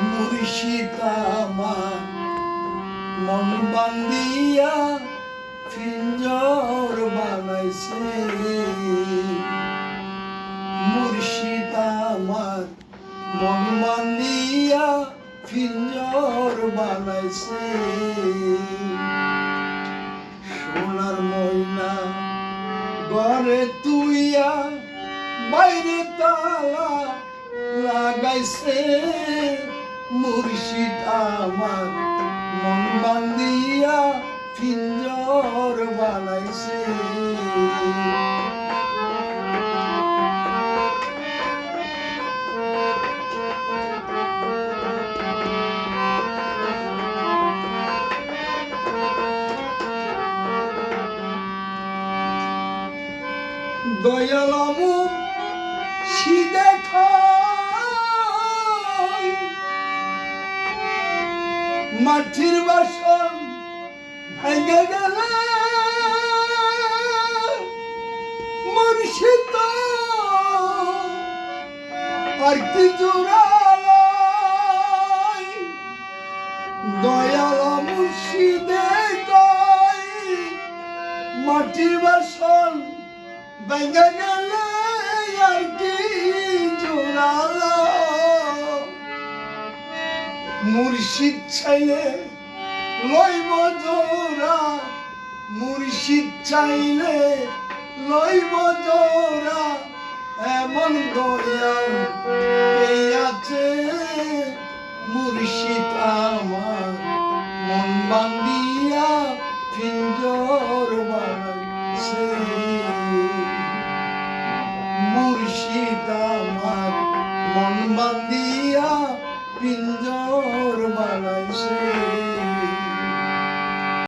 মুর্শিদ আমার মন বান্ধিয়া পিঞ্জর বানাইছে। মুর্শিদ আমার মন বান্ধিয়া পিঞ্জর বানাইছে। সোনার ময়না ঘরে তুইয়া বাইরে তালা লাগাইছে। মুর্শিদ আমার মন বান্ধিয়া পিঞ্জর বানাইছে। দয়ালমু সিদে মাটির বাসন ভেঙে গেলে মুর্শিদ আর কি জোড়ালাই। দয়াল মুর্শিদে মাটির বাসন ভেঙে গেলে আর কি জোড়ালো। মুর্শিদ চাইলে লইব জোড়া, মুর্শিদ চাইলে লইব জোড়া, এমন দয়াল কে আছে। মুর্শিদ আমার মন বান্ধিয়া পিঞ্জর বানাইছে। মুর্শিদ আমার মন বান্ধিয়া পিঞ্জর বানাইছে।